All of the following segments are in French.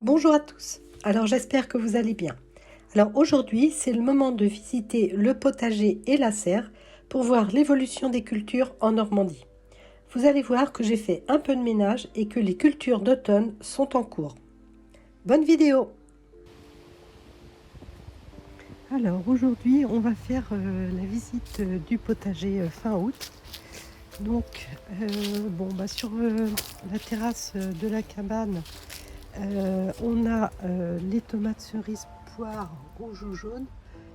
Bonjour à tous, alors j'espère que vous allez bien. Alors aujourd'hui c'est le moment de visiter le potager et la serre pour voir l'évolution des cultures en Normandie. Vous allez voir que j'ai fait un peu de ménage et que les cultures d'automne sont en cours. Bonne vidéo! Alors aujourd'hui on va faire la visite du potager fin août. Donc sur la terrasse de la cabane, on a les tomates cerises poires rouges ou jaunes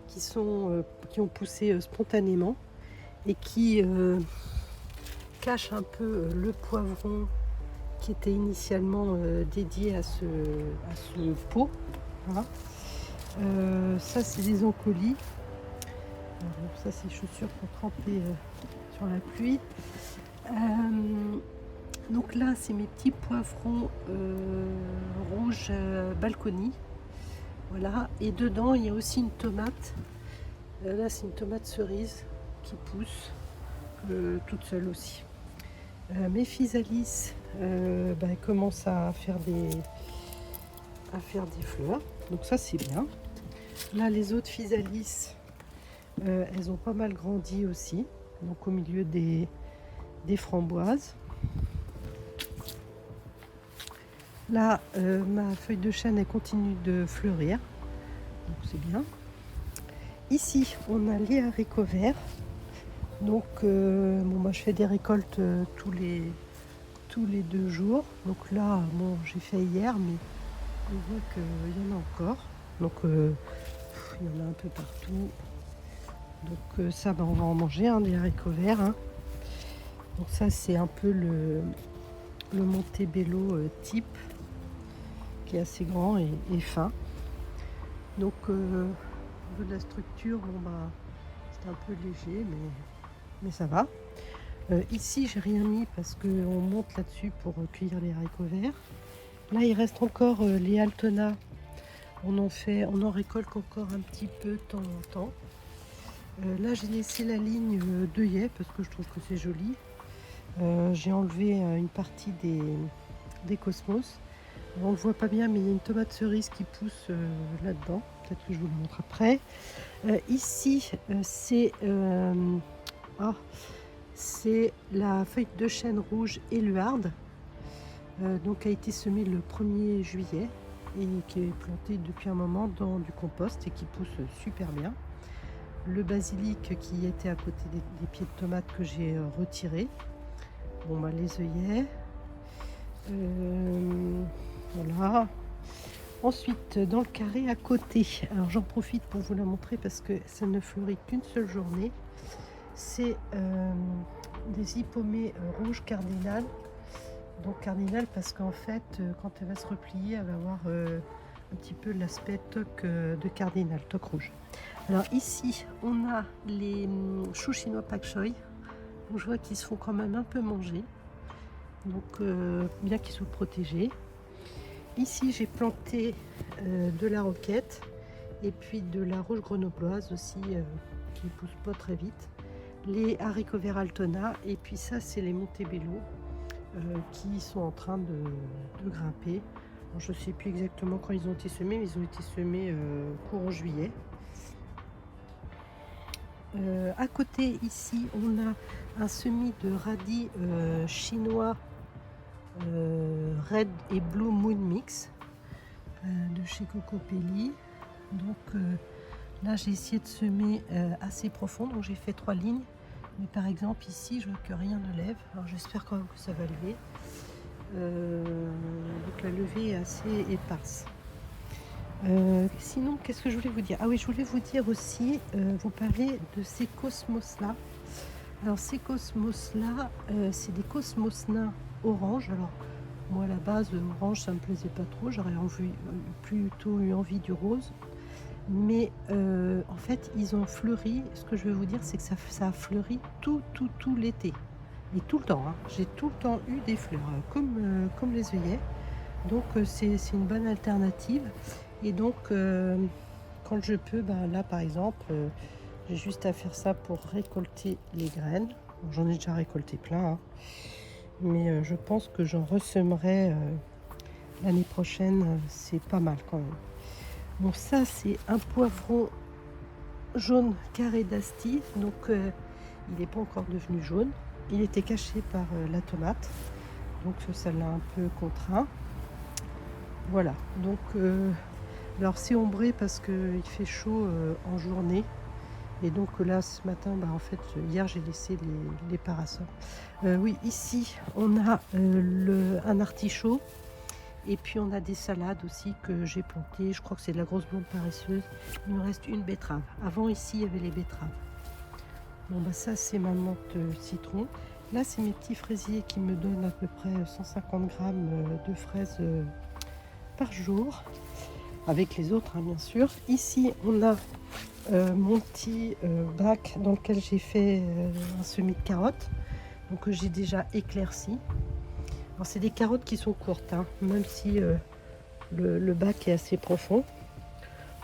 qui ont poussé spontanément et qui cachent un peu le poivron qui était initialement dédié à ce pot. Voilà. Ça c'est des encolis. Ça c'est chaussures pour tremper sur la pluie. Donc là c'est mes petits poivrons rouges balcony. Voilà, et dedans il y a aussi une tomate. Là c'est une tomate cerise qui pousse toute seule aussi. Mes physalis commencent à faire des fleurs, donc ça c'est bien. Là les autres physalis, elles ont pas mal grandi aussi, donc au milieu des framboises. Là ma feuille de chêne elle continue de fleurir, donc c'est bien. Ici on a les haricots verts, donc moi je fais des récoltes tous les 2 jours. Donc là j'ai fait hier, mais on voit qu'il y en a encore, donc il y en a un peu partout. Donc ça on va en manger des haricots verts. Donc ça c'est un peu le Montebello type, qui est assez grand et fin. Donc au niveau de la structure, c'est un peu léger, mais ça va. Ici j'ai rien mis parce qu'on monte là-dessus pour cueillir les haricots verts. Là il reste encore les Altona. On en récolte encore un petit peu de temps en temps. Là j'ai laissé la ligne d'œillet parce que je trouve que c'est joli. J'ai enlevé une partie des cosmos. On ne le voit pas bien, mais il y a une tomate cerise qui pousse là-dedans. Peut-être que je vous le montre après. Ici c'est la feuille de chêne rouge éluarde, donc a été semée le 1er juillet et qui est plantée depuis un moment dans du compost et qui pousse super bien. Le basilic qui était à côté des pieds de tomates que j'ai retiré. Les œillets. Voilà. Ensuite, dans le carré à côté, alors j'en profite pour vous la montrer parce que ça ne fleurit qu'une seule journée. C'est des hippomées rouges cardinales. Donc cardinal parce qu'en fait quand elle va se replier, elle va avoir un petit peu l'aspect toque de cardinal, toque rouge. Alors ici on a les choux chinois pak choi. Donc je vois qu'ils se font quand même un peu manger, donc bien qu'ils soient protégés. Ici j'ai planté de la roquette et puis de la rouge grenobloise aussi, qui ne pousse pas très vite. Les haricots verts Altona, et puis ça c'est les Montebello qui sont en train de grimper. Alors, je ne sais plus exactement quand ils ont été semés, mais ils ont été semés courant juillet. À côté ici on a un semis de radis chinois Red et Blue Moon Mix de chez Cocopelli. Donc là j'ai essayé de semer assez profond, donc j'ai fait 3 lignes. Mais par exemple ici je vois que rien ne lève, alors j'espère quand même que ça va lever. Donc la levée est assez éparse. Sinon qu'est-ce que je voulais vous dire? Ah oui, je voulais vous dire aussi, vous parler de ces cosmos là. Alors ces cosmos là, c'est des cosmos nains orange. Alors moi à la base orange ça me plaisait pas trop, j'aurais plutôt eu envie du rose. Mais en fait ils ont fleuri. Ce que je veux vous dire c'est que ça a fleuri tout l'été et tout le temps. J'ai tout le temps eu des fleurs comme les œillets, donc c'est une bonne alternative. Et donc quand je peux, là par exemple j'ai juste à faire ça pour récolter les graines. J'en ai déjà récolté plein, mais je pense que j'en ressemerai l'année prochaine, c'est pas mal quand même. Bon, ça c'est un poivron jaune carré d'Asti, donc il n'est pas encore devenu jaune. Il était caché par la tomate, donc ça l'a un peu contraint. Voilà, donc alors c'est ombré parce qu'il fait chaud en journée. Et donc là ce matin, en fait hier j'ai laissé les parasols. Oui, ici on a un artichaut. Et puis on a des salades aussi que j'ai plantées. Je crois que c'est de la grosse blonde paresseuse. Il me reste une betterave. Avant ici il y avait les betteraves. Bon ça c'est ma menthe citron. Là c'est mes petits fraisiers qui me donnent à peu près 150 grammes de fraises par jour. Avec les autres bien sûr. Ici on a mon petit bac dans lequel j'ai fait un semis de carottes. Donc j'ai déjà éclairci. Alors c'est des carottes qui sont courtes, hein, même si le bac est assez profond.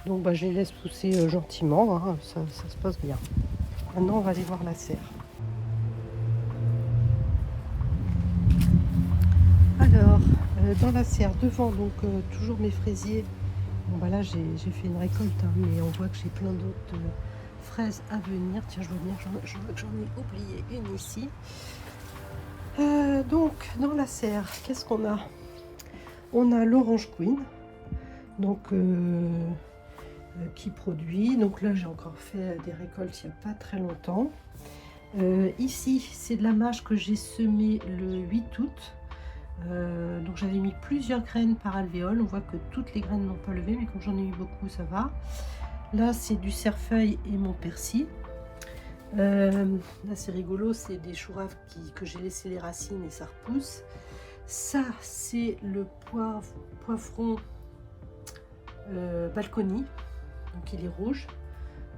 Donc je les laisse pousser gentiment, hein, ça se passe bien. Maintenant on va aller voir la serre. Alors dans la serre devant, donc toujours mes fraisiers. Bon là j'ai fait une récolte, hein, mais on voit que j'ai plein d'autres fraises à venir. Tiens, je vois que j'en ai oublié une ici. Donc dans la serre, qu'est-ce qu'on a? On a l'Orange Queen, donc qui produit. Donc là j'ai encore fait des récoltes il n'y a pas très longtemps. Ici c'est de la mâche que j'ai semée le 8 août. Donc j'avais mis plusieurs graines par alvéole. On voit que toutes les graines n'ont pas levé, mais comme j'en ai eu beaucoup, ça va. Là c'est du cerfeuil et mon persil. Là c'est rigolo, c'est des choux-raves que j'ai laissé les racines et ça repousse. Ça c'est le poivron balcony, donc il est rouge.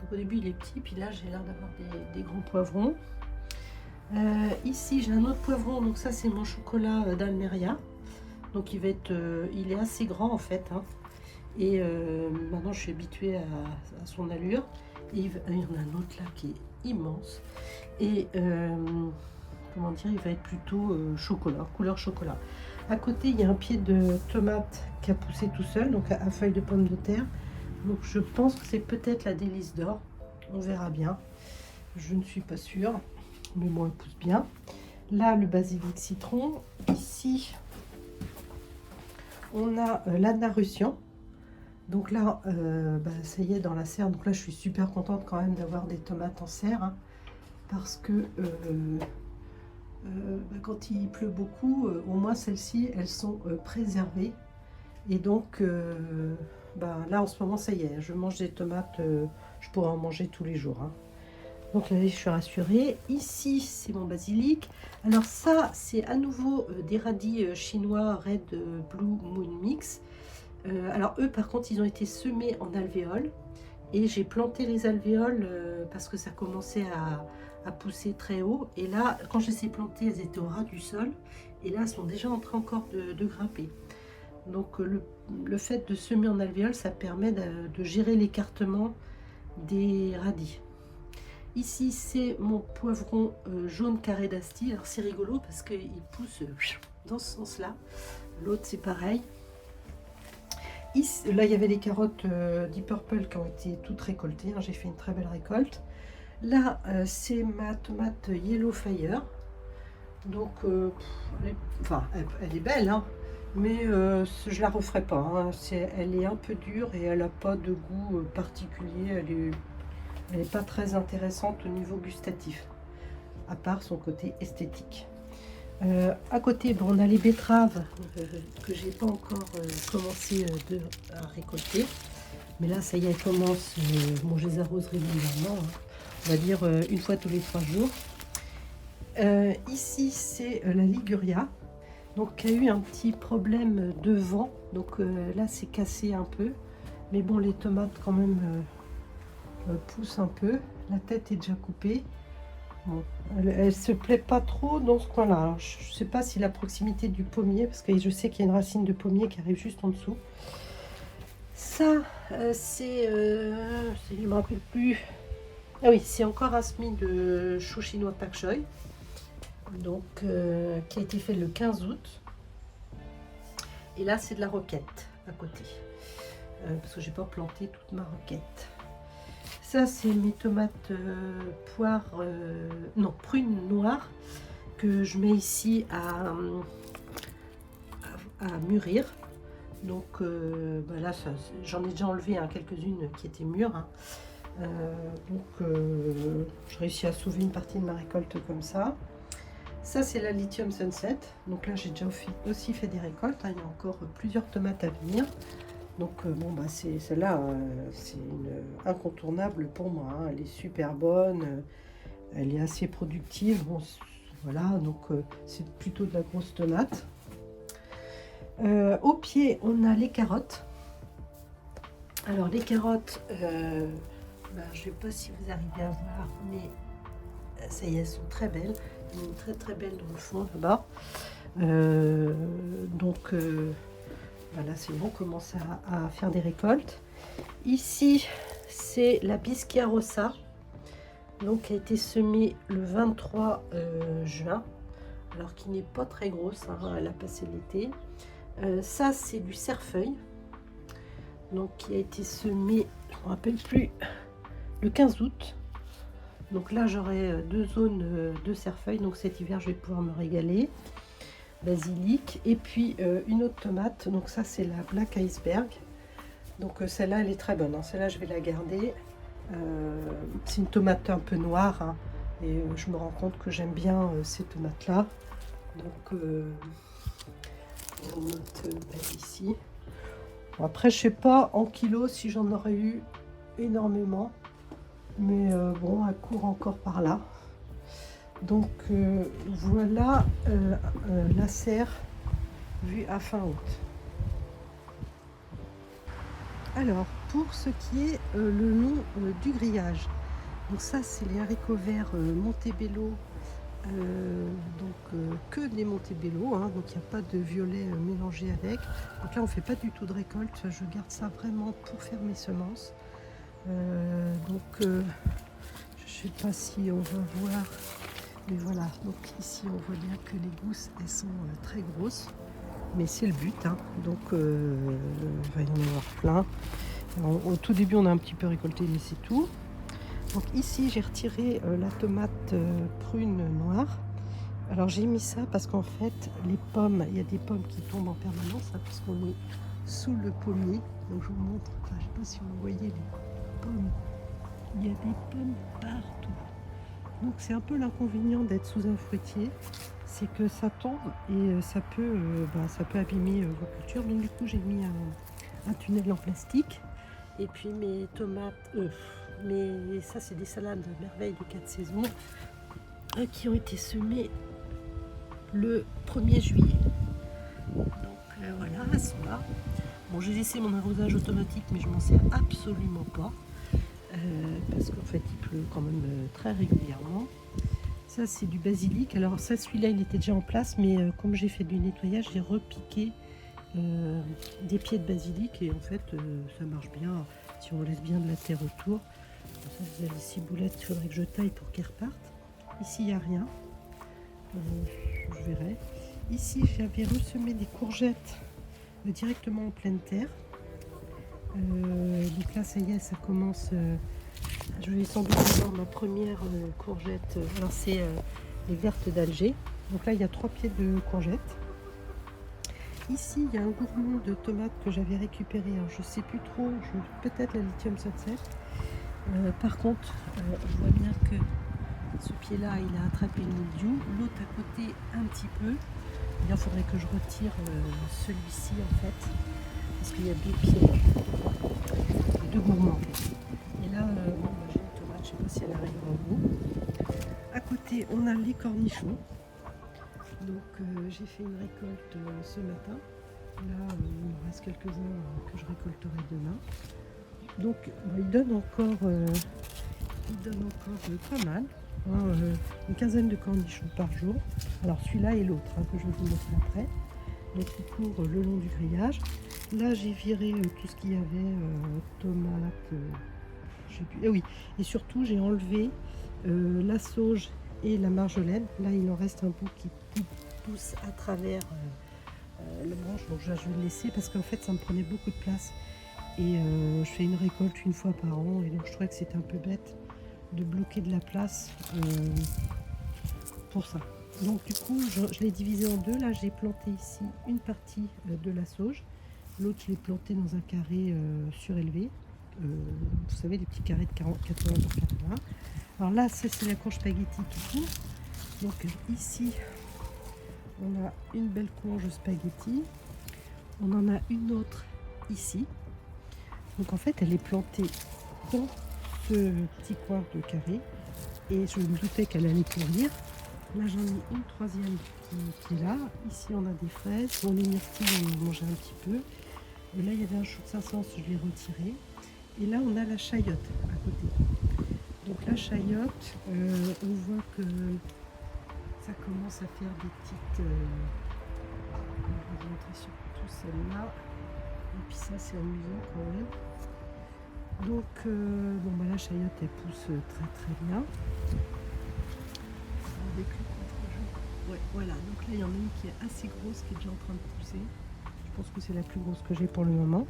Donc au début il est petit, puis là j'ai l'air d'avoir des grands poivrons. Ici j'ai un autre poivron, donc ça c'est mon chocolat d'Almeria. Donc il est assez grand en fait, hein. Et maintenant je suis habituée à son allure. Et il y en a un autre là qui est immense. Et comment dire, il va être plutôt chocolat, couleur chocolat. À côté il y a un pied de tomate qui a poussé tout seul, donc à feuilles de pomme de terre. Donc je pense que c'est peut-être la délice d'or. On verra bien. Je ne suis pas sûre. Mais bon, elle pousse bien. Là, le basilic citron. Ici, on a l'Anna-Russian. Donc là, ça y est, dans la serre. Donc là, je suis super contente quand même d'avoir des tomates en serre. Hein, parce que quand il pleut beaucoup, au moins celles-ci, elles sont préservées. Et donc, là, en ce moment, ça y est. Je mange des tomates. Je pourrais en manger tous les jours. Hein. Donc là, je suis rassurée. Ici, c'est mon basilic. Alors ça, c'est à nouveau des radis chinois Red Blue Moon Mix. Alors eux, par contre, ils ont été semés en alvéoles. Et j'ai planté les alvéoles parce que ça commençait à pousser très haut. Et là, quand je les ai plantées, elles étaient au ras du sol. Et là, elles sont déjà en train encore de grimper. Donc le fait de semer en alvéoles, ça permet de gérer l'écartement des radis. Ici, c'est mon poivron jaune carré d'Asti. Alors, c'est rigolo parce qu'il pousse dans ce sens-là. L'autre, c'est pareil. Ici, là, il y avait les carottes Deep Purple qui ont été toutes récoltées. Hein. J'ai fait une très belle récolte. Là, c'est ma tomate Yellow Fire. Donc, elle est belle, hein, mais je la referai pas. Hein. Elle est un peu dure et elle n'a pas de goût particulier. Elle n'est pas très intéressante au niveau gustatif, à part son côté esthétique. À côté, on a les betteraves que j'ai pas encore commencé à récolter. Mais là, ça y est, elles commencent. Bon, je les arrose régulièrement, hein. On va dire une fois tous les 3 jours. Ici, c'est la Liguria. Donc, qui a eu un petit problème de vent. Donc là, c'est cassé un peu. Mais bon, les tomates, quand même... pousse un peu, la tête est déjà coupée. Bon, elle se plaît pas trop dans ce coin là. Je sais pas si la proximité du pommier, parce que je sais qu'il y a une racine de pommier qui arrive juste en dessous. Ça c'est je me rappelle plus. Ah oui, c'est encore un semis de chou chinois pak choy, donc qui a été fait le 15 août. Et là, c'est de la roquette à côté. Parce que j'ai pas planté toute ma roquette. Ça, c'est mes tomates poires, non, prunes noires que je mets ici à mûrir. Donc là, j'en ai déjà enlevé quelques-unes qui étaient mûres. Hein. Je réussis à sauver une partie de ma récolte comme ça. Ça, c'est la Lithium Sunset. Donc là, j'ai déjà aussi fait des récoltes. Hein. Il y a encore plusieurs tomates à venir. Donc celle-là, c'est une incontournable pour moi. Hein. Elle est super bonne. Elle est assez productive. Bon, voilà, donc c'est plutôt de la grosse tomate. Au pied, on a les carottes. Alors les carottes, je ne sais pas si vous arrivez à voir, mais ça y est, elles sont très belles. Il y a une très très belle dans le fond là-bas. Voilà, c'est bon, on commence à faire des récoltes. Ici, c'est la Bisquia rossa, donc qui a été semée le 23 juin, alors qui n'est pas très grosse, hein, elle a passé l'été. Ça, c'est du cerfeuil, donc qui a été semé, je ne me rappelle plus, le 15 août. Donc là, j'aurai 2 zones de cerfeuil, donc cet hiver, je vais pouvoir me régaler. Basilic, et puis une autre tomate, donc ça, c'est la Black Iceberg. Donc celle-là, elle est très bonne, hein. Celle-là, je vais la garder. C'est une tomate un peu noire, hein, et je me rends compte que j'aime bien ces tomates-là. Donc, on note ici. Bon, après, je sais pas en kilos si j'en aurais eu énormément, mais bon, elle court encore par là. Donc voilà la serre vue à fin août. Alors, pour ce qui est le long du grillage, donc ça, c'est les haricots verts Montebello. Que des Montebello, hein, donc il n'y a pas de violet mélangé avec. Donc là, on fait pas du tout de récolte, je garde ça vraiment pour faire mes semences. Je sais pas si on va voir, mais voilà, donc ici on voit bien que les gousses, elles sont très grosses, mais c'est le but, hein. Donc il va y en avoir plein. Alors, au tout début, on a un petit peu récolté, mais c'est tout. Donc ici, j'ai retiré la tomate prune noire. Alors j'ai mis ça parce qu'en fait, les pommes, il y a des pommes qui tombent en permanence, hein, puisqu'on est sous le pommier. Donc je vous montre, enfin, je ne sais pas si vous voyez les pommes. Il y a des pommes partout. Donc c'est un peu l'inconvénient d'être sous un fruitier, c'est que ça tombe et ça peut abîmer vos cultures. Donc du coup, j'ai mis un tunnel en plastique. Et puis mes tomates, mais ça c'est des salades de merveille de 4 saisons qui ont été semées le 1er juillet. Donc voilà, elles sont là. Bon, j'ai laissé mon arrosage automatique, mais je m'en sers absolument pas. Parce qu'en fait il pleut quand même très régulièrement. Ça c'est du basilic. Alors ça, celui-là il était déjà en place, mais comme j'ai fait du nettoyage, j'ai repiqué des pieds de basilic et en fait ça marche bien si on laisse bien de la terre autour. Ça, vous avez 6 boulettes, il faudrait que je taille pour qu'elles repartent. Ici il n'y a rien, je verrai. Ici j'avais ressemé des courgettes directement en pleine terre. Donc là ça y est, ça commence. Je vais sans doute avoir ma première courgette. Alors c'est les vertes d'Alger. Donc là il y a 3 pieds de courgettes. Ici, il y a un gourmand de tomates que j'avais récupéré. Alors, je ne sais plus trop, peut-être la Lithium Sunset. Par contre, on voit bien que ce pied-là, il a attrapé le mildiou. L'autre à côté, un petit peu. Il faudrait que je retire celui-ci, en fait. Parce qu'il y a 2 pieds, 2 gourmands. Et là, j'ai une tomate, je ne sais pas si elle arrive en haut. À côté, on a les cornichons. Donc j'ai fait une récolte ce matin. Là il me reste quelques-uns que je récolterai demain. Donc il donne encore pas mal, hein, une quinzaine de cornichons par jour. Alors celui-là et l'autre, hein, que je vais vous montrer après. Donc il court le long du grillage. Là j'ai viré tout ce qu'il y avait, tomates, je sais plus. Et oui, et surtout j'ai enlevé la sauge et la marjolaine. Là il en reste un bout qui pousse à travers la branche, donc je vais le laisser parce qu'en fait ça me prenait beaucoup de place. Et je fais une récolte une fois par an, et donc je trouvais que c'était un peu bête de bloquer de la place pour ça. Donc du coup je l'ai divisé en deux. Là j'ai planté ici une partie de la sauge, l'autre je l'ai planté dans un carré surélevé, vous savez, les petits carrés de 80 par 80. Alors là c'est la courge spaghetti qui court. Donc ici on a une belle courge spaghetti, on en a une autre ici. Donc en fait elle est plantée dans ce petit coin de carré, et je me doutais qu'elle allait pourrir. Là j'en ai une troisième qui est là. Ici on a des fraises. Bon, les myrtilles on en mangeait un petit peu. Et là il y avait un chou de 500, je l'ai retiré. Et là on a la chayotte à côté. Donc la chayotte, on voit que ça commence à faire des petites... on va vous montrer surtout celle-là. Et puis ça c'est amusant quand même. Donc bon, bah, la chayotte elle pousse très très bien. Avec le contre-jour. Ouais, voilà, donc là il y en a une qui est assez grosse, qui est déjà en train de pousser. Je pense que c'est la plus grosse que j'ai pour le moment.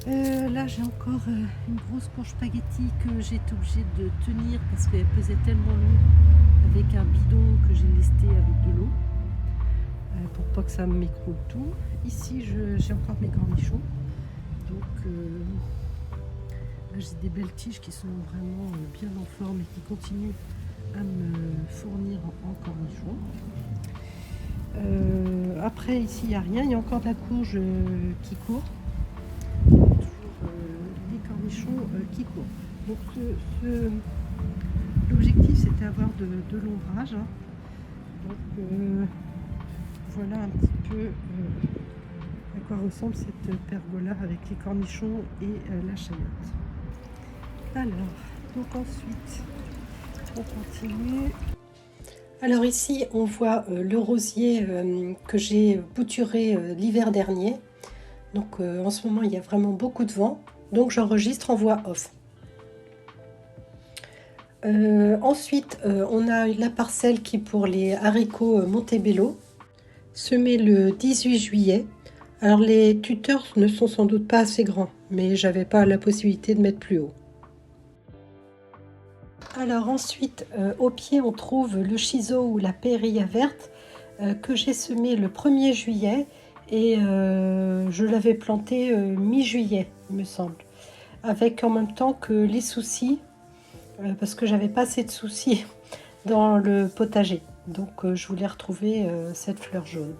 Là j'ai encore une grosse courge spaghetti que j'ai été obligée de tenir parce qu'elle pesait tellement lourd avec un bidon que j'ai lesté avec de l'eau pour pas que ça m'écroule tout. Ici j'ai encore mes cornichons. Donc là j'ai des belles tiges qui sont vraiment bien en forme et qui continuent à me fournir en cornichons. Après ici il n'y a rien, il y a encore de la courge qui court. Les cornichons qui courent. Donc l'objectif c'était avoir de l'ombrage. Hein. Donc voilà un petit peu à quoi ressemble cette pergola avec les cornichons et la chayotte. Alors, donc ensuite on continue. Alors ici on voit le rosier que j'ai bouturé l'hiver dernier. Donc en ce moment il y a vraiment beaucoup de vent, donc j'enregistre en voix off. Ensuite on a la parcelle qui est pour les haricots Montebello, semée le 18 juillet. Alors les tuteurs ne sont sans doute pas assez grands, mais j'avais pas la possibilité de mettre plus haut. Alors ensuite au pied on trouve le chiso ou la périlla verte que j'ai semé le 1er juillet. Et je l'avais planté mi-juillet, il me semble, avec en même temps que les soucis, parce que j'avais pas assez de soucis dans le potager, donc je voulais retrouver cette fleur jaune.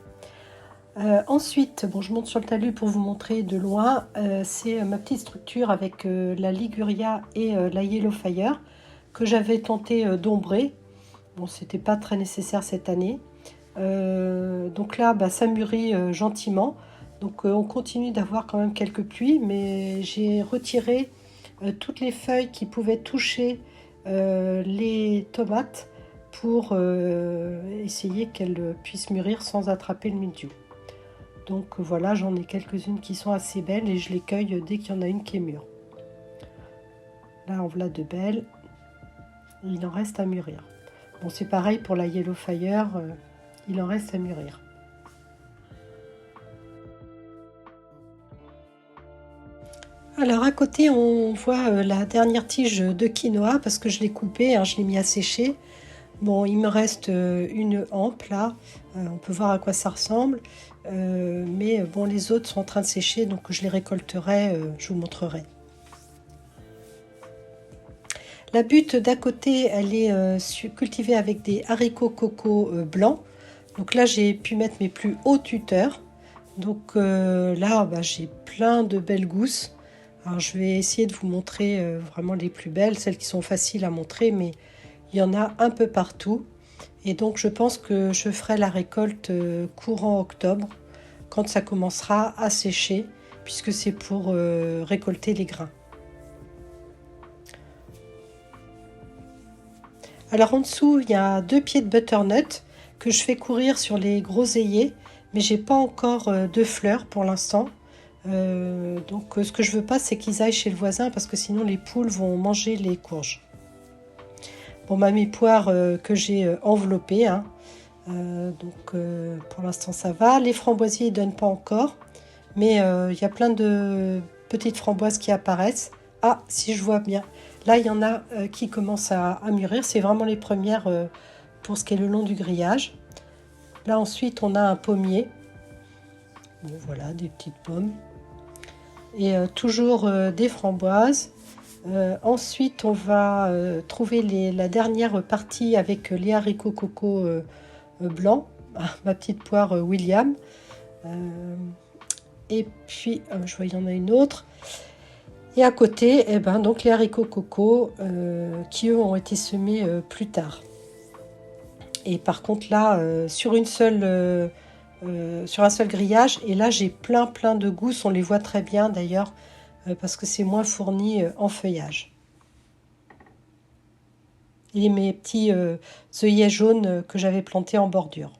Ensuite, bon, je monte sur le talus pour vous montrer de loin, c'est ma petite structure avec la Liguria et la Yellow Fire que j'avais tenté d'ombrer. Bon, c'était pas très nécessaire cette année. Donc là ça mûrit gentiment, donc on continue d'avoir quand même quelques pluies, mais j'ai retiré toutes les feuilles qui pouvaient toucher les tomates pour essayer qu'elles puissent mûrir sans attraper le mildiou. Donc voilà, j'en ai quelques-unes qui sont assez belles et je les cueille dès qu'il y en a une qui est mûre. Là en voilà de belles, il en reste à mûrir. Bon, c'est pareil pour la Yellow Fire, il en reste à mûrir. Alors à côté on voit la dernière tige de quinoa parce que je l'ai coupée, hein, je l'ai mis à sécher. Bon, il me reste une hampe là, on peut voir à quoi ça ressemble, mais bon, les autres sont en train de sécher, donc je les récolterai, je vous montrerai. La butte d'à côté elle est cultivée avec des haricots coco blancs. Donc là j'ai pu mettre mes plus hauts tuteurs. Donc là j'ai plein de belles gousses. Alors je vais essayer de vous montrer vraiment les plus belles, celles qui sont faciles à montrer, mais il y en a un peu partout. Et donc je pense que je ferai la récolte courant octobre, quand ça commencera à sécher, puisque c'est pour récolter les grains. Alors en dessous il y a 2 pieds de butternut que je fais courir sur les groseilliers, mais j'ai pas encore de fleurs pour l'instant. Donc ce que je veux pas c'est qu'ils aillent chez le voisin parce que sinon les poules vont manger les courges. Bon, mes poires que j'ai enveloppées, hein, Pour l'instant ça va. Les framboisiers ne donnent pas encore, mais il y a plein de petites framboises qui apparaissent. Ah, si je vois bien, là il y en a qui commencent à mûrir. C'est vraiment les premières pour ce qui est le long du grillage. Là ensuite on a un pommier. Bon voilà, des petites pommes. Et toujours des framboises. Ensuite on va trouver la dernière partie avec les haricots coco blancs. Ma petite poire William. Et puis, je vois il y en a une autre. Et à côté, donc les haricots coco qui eux ont été semés plus tard. Et par contre là, sur un seul grillage, et là j'ai plein de gousses, on les voit très bien d'ailleurs, parce que c'est moins fourni en feuillage. Et mes petits œillets jaunes que j'avais plantés en bordure.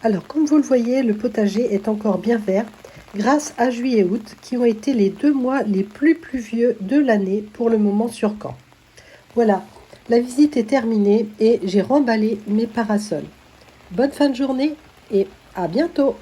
Alors comme vous le voyez, le potager est encore bien vert, grâce à juillet-août, qui ont été les 2 mois les plus pluvieux de l'année pour le moment sur Caen. Voilà, la visite est terminée et j'ai remballé mes parasols. Bonne fin de journée et à bientôt!